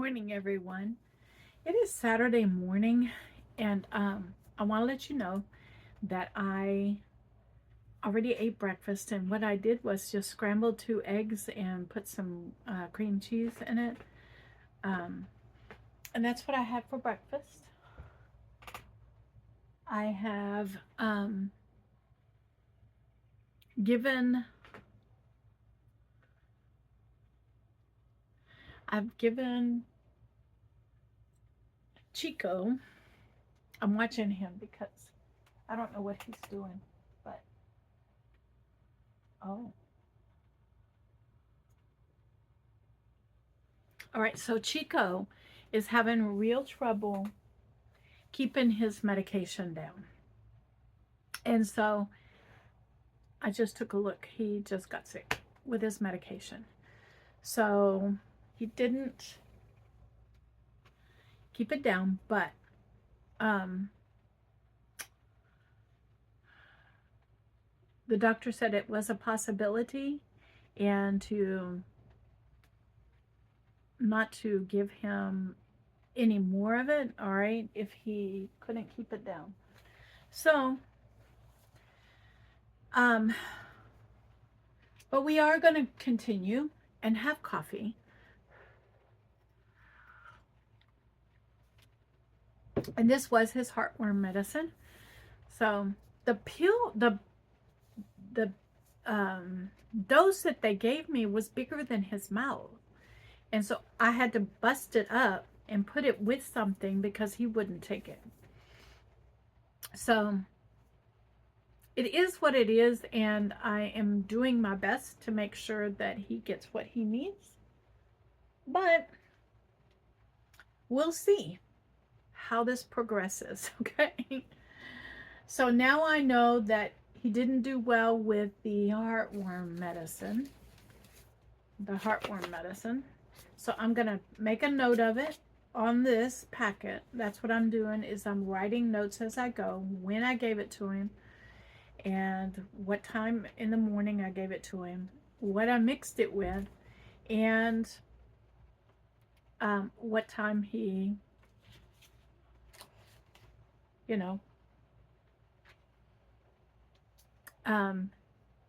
morning, everyone. It is Saturday morning, and I want to let you know that I already ate breakfast. And what I did was just scrambled 2 eggs and put some cream cheese in it. Um, and that's what I had for breakfast. I have given, I've given Chico, I'm watching him because I don't know what he's doing, but oh. All right, so Chico is having real trouble keeping his medication down. And so I just took a look. He just got sick with his medication. So he didn't keep it down, but the doctor said it was a possibility and to not to give him any more of it, all right, if he couldn't keep it down. So but we are going to continue and have coffee. And this was his heartworm medicine. So the pill, the dose that they gave me was bigger than his mouth. And so I had to bust it up and put it with something because he wouldn't take it. So it is what it is, and I am doing my best to make sure that he gets what he needs. But we'll see how this progresses, okay? So now I know that he didn't do well with the heartworm medicine. So I'm going to make a note of it on this packet. That's what I'm doing, is I'm writing notes as I go, when I gave it to him, and what time in the morning I gave it to him, what I mixed it with, and what time he,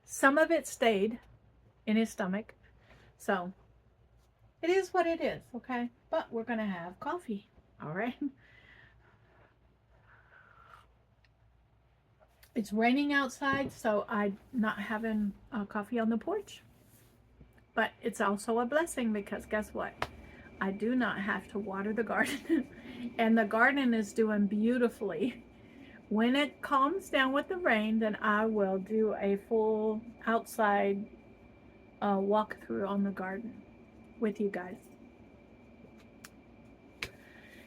some of it stayed in his stomach. So it is what it is, okay? But we're going to have coffee, all right? It's raining outside, so I'm not having coffee on the porch. But it's also a blessing because guess what? I do not have to water the garden. And the garden is doing beautifully. When it calms down with the rain, then I will do a full outside walkthrough on the garden with you guys.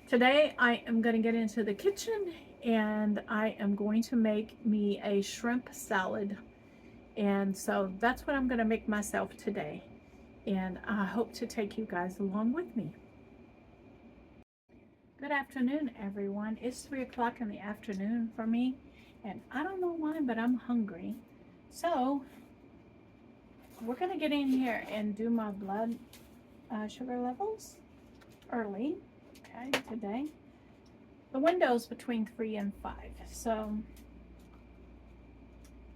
Today I am going to get into the kitchen and I am going to make me a shrimp salad. And so that's what I'm going to make myself today. And I hope to take you guys along with me. Good afternoon, everyone. It's 3 o'clock in the afternoon for me. And I don't know why, but I'm hungry. So we're going to get in here and do my blood sugar levels early. Okay, today. The window's between 3 and 5. So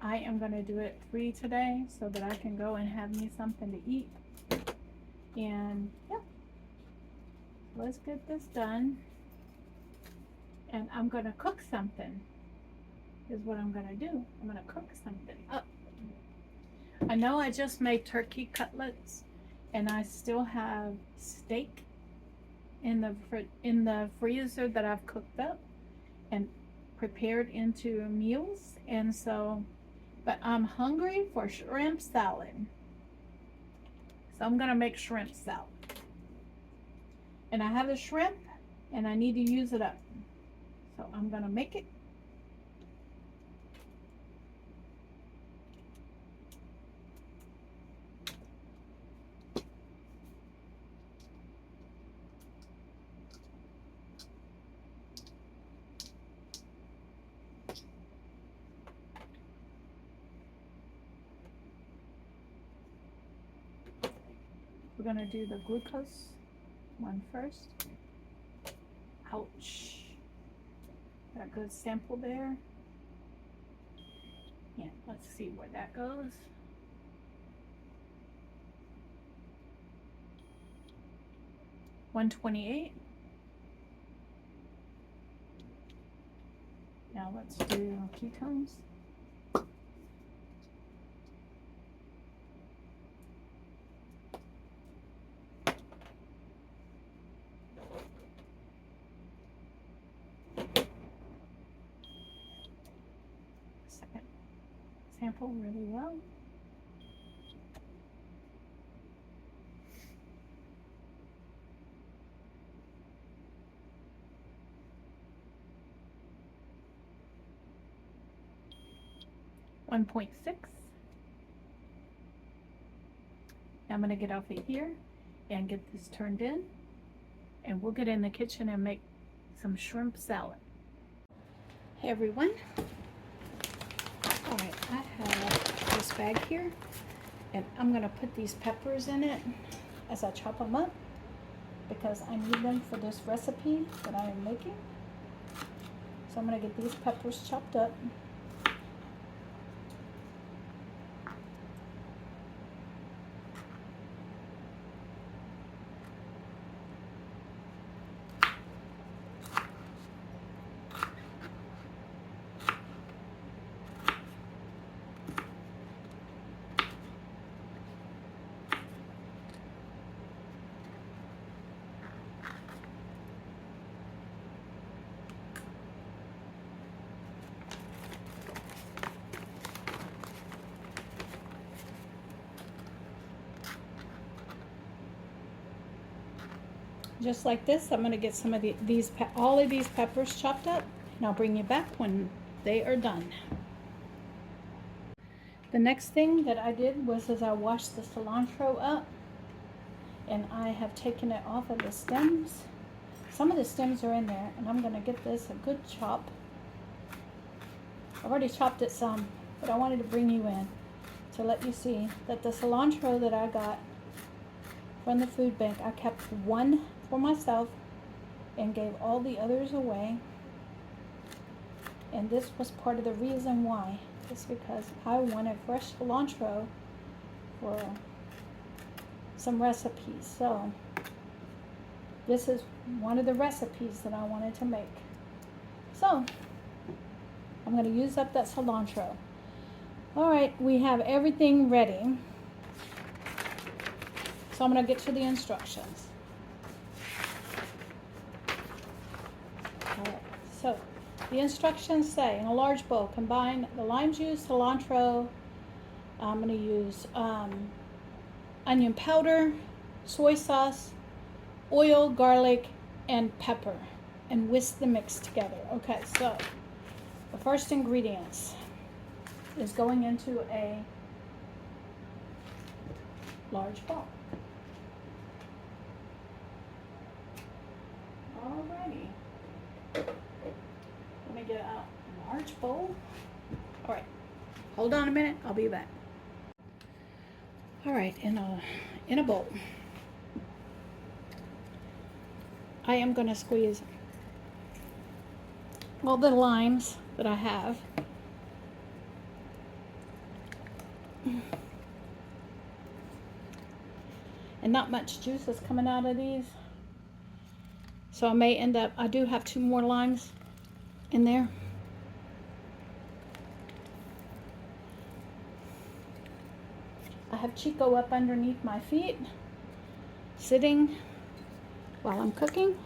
I am going to do it 3 today so that I can go and have me something to eat. And yeah, let's get this done. And I'm going to cook something is what I'm going to do. I'm going to cook something up. I know I just made turkey cutlets and I still have steak in the freezer that I've cooked up and prepared into meals. And so, but I'm hungry for shrimp salad. So I'm going to make shrimp salad. And I have the shrimp and I need to use it up. So I'm going to make it. We're going to do the glucose one first. Ouch. Got a good sample there. Yeah, let's see where that goes. $1.28. Now let's do ketones. Second sample really well. $1.6. Now I'm going to get off of here and get this turned in, and we'll get in the kitchen and make some shrimp salad. Hey everyone. Alright, I have this bag here, and I'm going to put these peppers in it as I chop them up because I need them for this recipe that I am making. So I'm going to get these peppers chopped up. Just like this, I'm going to get some of all of these peppers chopped up, and I'll bring you back when they are done. The next thing that I did was I washed the cilantro up, and I have taken it off of the stems. Some of the stems are in there, and I'm going to get this a good chop. I've already chopped it some, but I wanted to bring you in to let you see that the cilantro that I got from the food bank, I kept one for myself and gave all the others away. And this was part of the reason why. It's because I wanted fresh cilantro for some recipes. So this is one of the recipes that I wanted to make. So I'm going to use up that cilantro. All right, we have everything ready. So I'm going to get to the instructions. All right, so the instructions say, in a large bowl, combine the lime juice, cilantro. I'm going to use onion powder, soy sauce, oil, garlic, and pepper, and whisk the mix together. Okay, so the first ingredients is going into a large bowl. Alrighty. Let me get a large bowl. All right, hold on a minute. I'll be back. All right, in a bowl, I am going to squeeze all the limes that I have. And not much juice is coming out of these. So I may end up, I do have 2 more limes in there. I have Chico up underneath my feet, sitting while I'm cooking.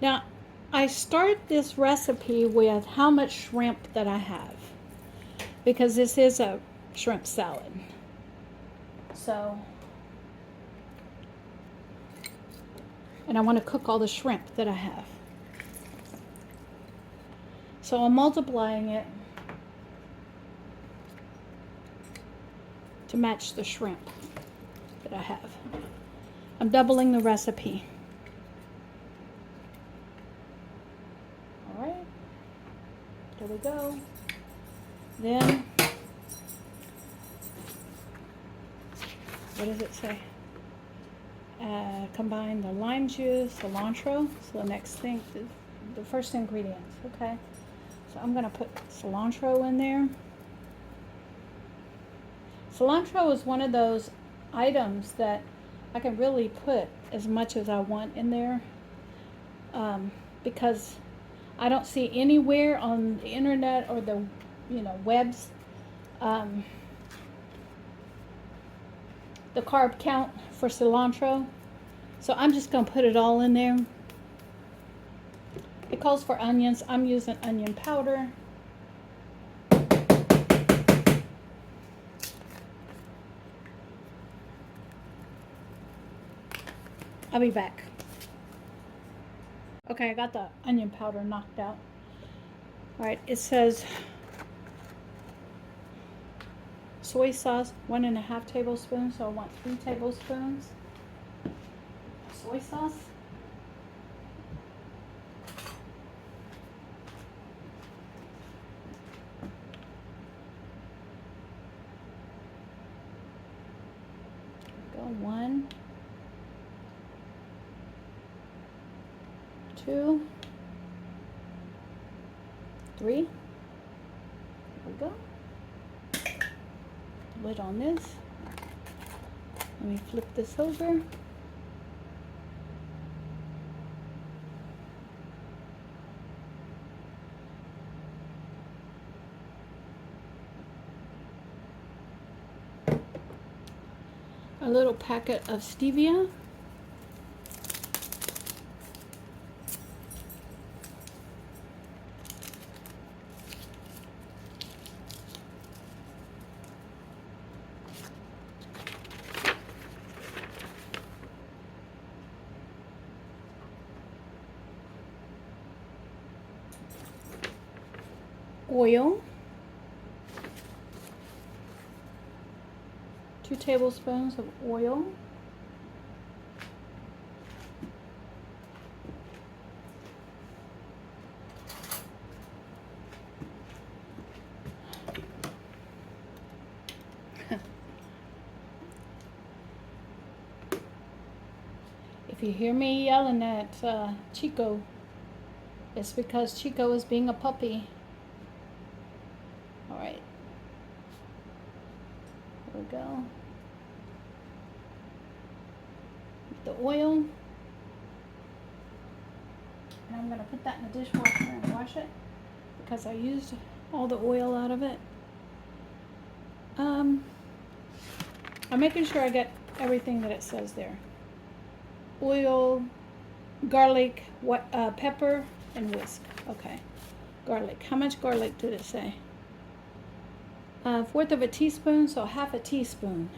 Now, I start this recipe with how much shrimp that I have, because this is a shrimp salad. So, and I want to cook all the shrimp that I have. So I'm multiplying it to match the shrimp that I have. I'm doubling the recipe. All right, there we go. Then, what does it say? Combine the lime juice, cilantro. So the next thing, the first ingredients, okay? So I'm gonna put cilantro in there. Cilantro is one of those items that I can really put as much as I want in there, because I don't see anywhere on the internet or the webs the carb count for cilantro. So I'm just going to put it all in there. It calls for onions. I'm using onion powder. I'll be back. Okay, I got the onion powder knocked out. All right, it says soy sauce, 1.5 tablespoons, so I want 3 tablespoons of soy sauce. Go 1, 2, 3. There we go. Lid on this. Let me flip this over. A little packet of stevia. Oil, 2 tablespoons of oil. If you hear me yelling at Chico, it's because Chico is being a puppy. All right, here we go. The oil, and I'm going to put that in the dishwasher and wash it because I used all the oil out of it. I'm making sure I get everything that it says there. Oil, garlic, pepper, and whisk. Okay, garlic. How much garlic did it say? 1/4 of a teaspoon, so 1/2 a teaspoon.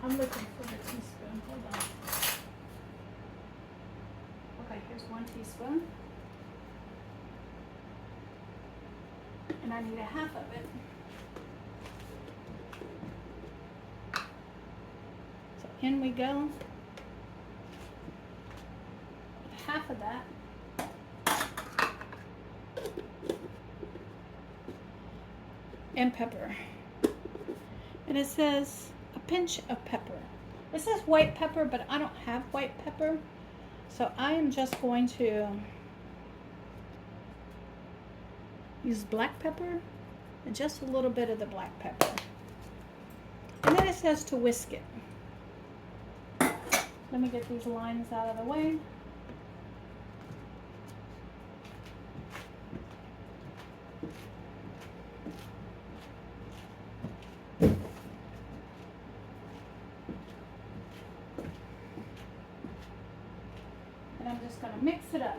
I'm looking for the teaspoon. Hold on. Okay, here's 1 teaspoon. And I need 1/2 of it. So in we go. 1/2 of that. And pepper. And it says a pinch of pepper. It says white pepper, but I don't have white pepper. So I am just going to use black pepper and just a little bit of the black pepper. And then it says to whisk it. Let me get these lines out of the way. And I'm just going to mix it up.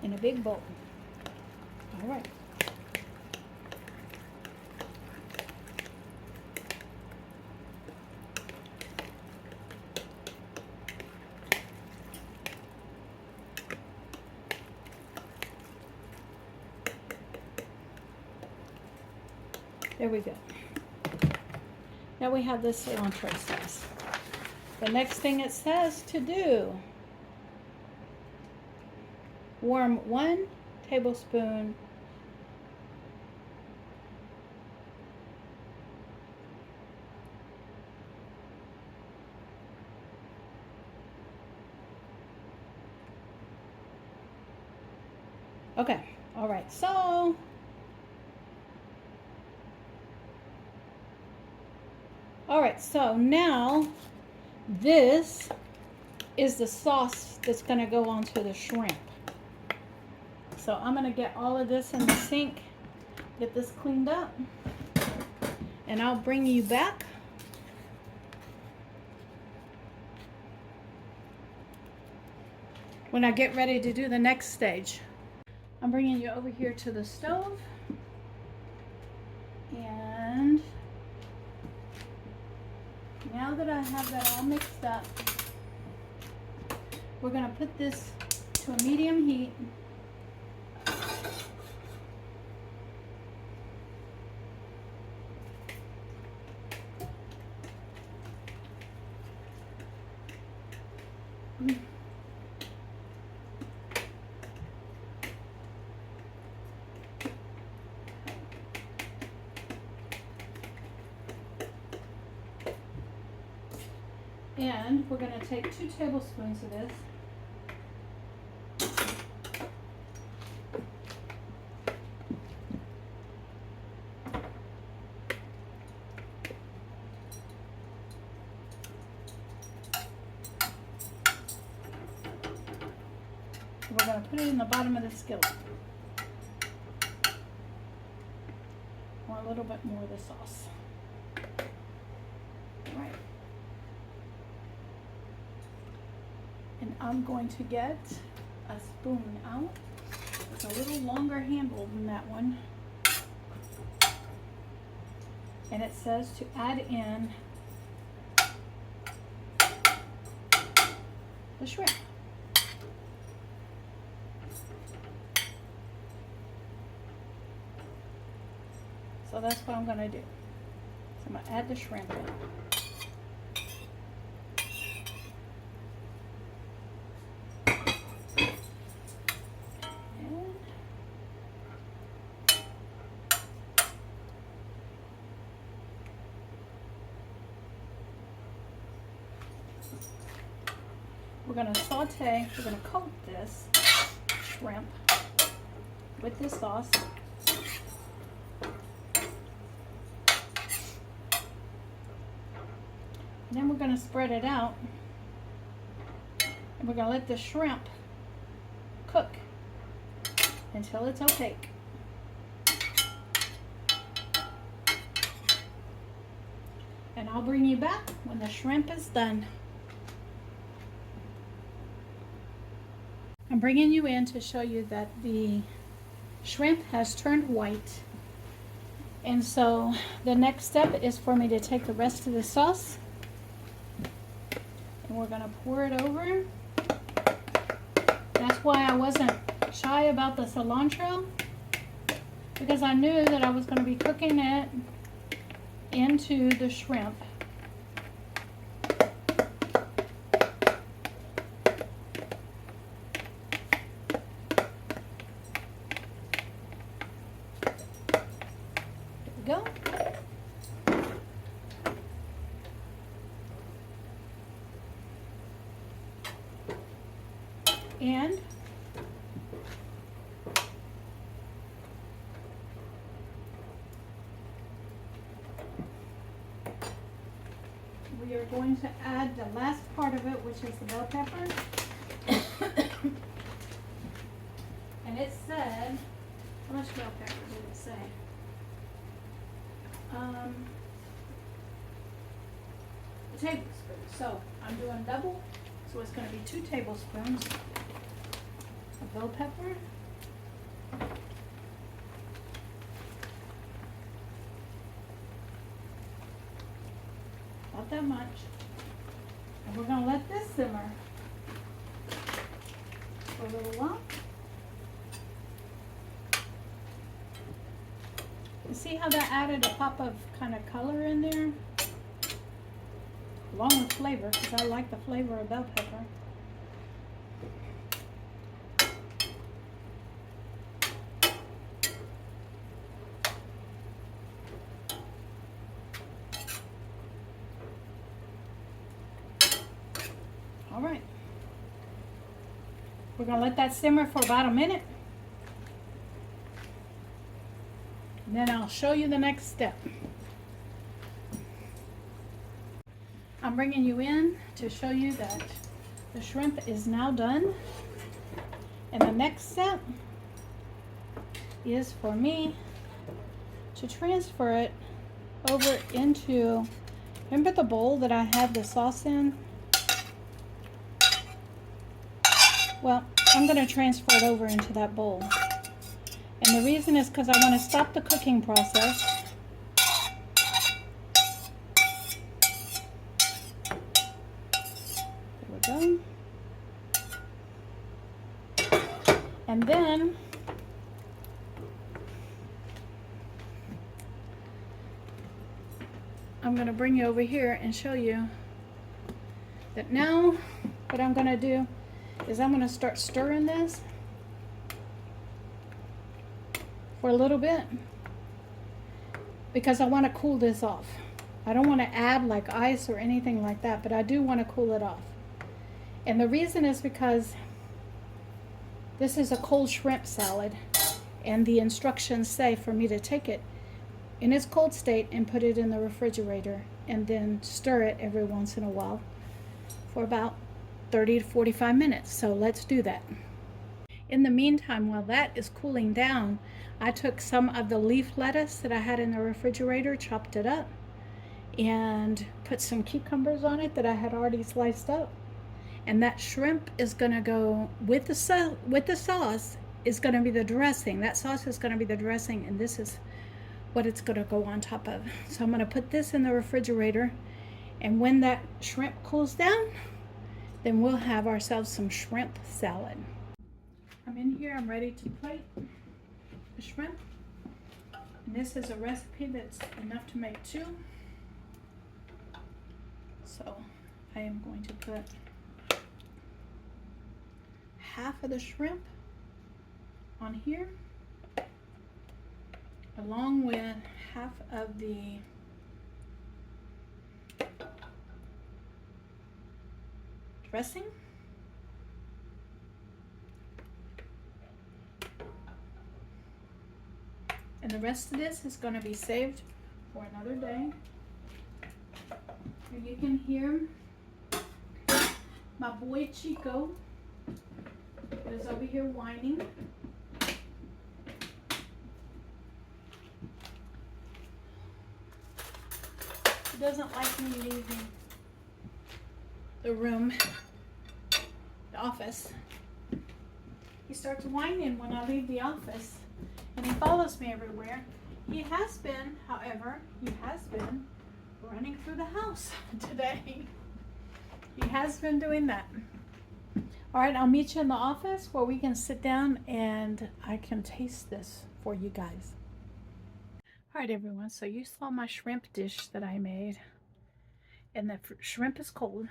In a big bowl. All right. There we go. Now we have this cilantro sauce. The next thing it says to do, warm 1 tablespoon okay, all right, so now this is the sauce that's going to go onto the shrimp. So I'm going to get all of this in the sink, get this cleaned up, and I'll bring you back when I get ready to do the next stage. I'm bringing you over here to the stove, and now that I have that all mixed up, we're going to put this to a medium heat. And we're going to take 2 tablespoons of this. We're going to put it in the bottom of the skillet. Or a little bit more of the sauce. All right. And I'm going to get a spoon out. It's a little longer handle than that one. And it says to add in the shrimp. So that's what I'm going to do. So I'm going to add the shrimp in. We're going to saute, we're going to coat this shrimp with this sauce. And then we're going to spread it out, and we're going to let the shrimp cook until it's opaque. And I'll bring you back when the shrimp is done. I'm bringing you in to show you that the shrimp has turned white. And so the next step is for me to take the rest of the sauce, and we're going to pour it over. That's why I wasn't shy about the cilantro, because I knew that I was going to be cooking it into the shrimp. Go. And we are going to add the last part of it, which is the bell pepper. And it said, how much bell pepper did it say? A tablespoon. So I'm doing double, so it's going to be 2 tablespoons of bell pepper. Not that much. And we're going to let this simmer for a little while. You see how that added a pop of kind of color in there? Along with flavor, because I like the flavor of bell pepper. All right. We're going to let that simmer for about a minute. And then I'll show you the next step. I'm bringing you in to show you that the shrimp is now done. And the next step is for me to transfer it over into, remember the bowl that I have the sauce in? Well, I'm going to transfer it over into that bowl. And the reason is because I want to stop the cooking process. There we go. And then I'm going to bring you over here and show you that now what I'm going to do is I'm going to start stirring this for a little bit because I want to cool this off. I don't want to add like ice or anything like that, but I do want to cool it off. And the reason is because this is a cold shrimp salad, and the instructions say for me to take it in its cold state and put it in the refrigerator and then stir it every once in a while for about 30 to 45 minutes. So let's do that. In the meantime, while that is cooling down, I took some of the leaf lettuce that I had in the refrigerator, chopped it up, and put some cucumbers on it that I had already sliced up. And that shrimp is going to go with the sauce is going to be the dressing. That sauce is going to be the dressing, and this is what it's going to go on top of. So I'm going to put this in the refrigerator, and when that shrimp cools down, then we'll have ourselves some shrimp salad. I'm in here, I'm ready to plate the shrimp. And this is a recipe that's enough to make 2. So I am going to put half of the shrimp on here, along with half of the dressing. And the rest of this is going to be saved for another day. And you can hear my boy Chico is over here whining. He doesn't like me leaving the room, the office. He starts whining when I leave the office, and he follows me everywhere. He has been, however, running through the house today. He has been doing that. All right, I'll meet you in the office where we can sit down and I can taste this for you guys. All right, everyone, so you saw my shrimp dish that I made, and the shrimp is cold.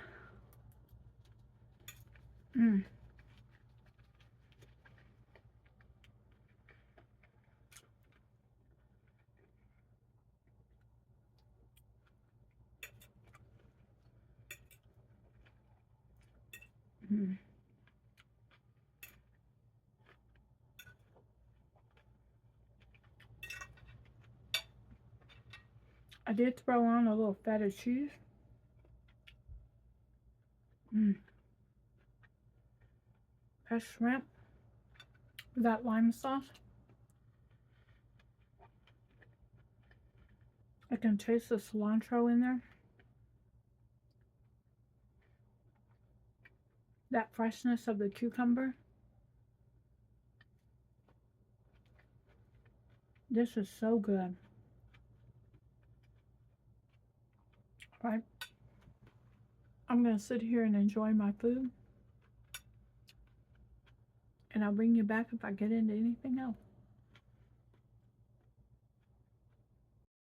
I did throw on a little feta cheese. That shrimp with that lime sauce. I can taste the cilantro in there. That freshness of the cucumber. This is so good. All right. I'm going to sit here and enjoy my food. And I'll bring you back if I get into anything else.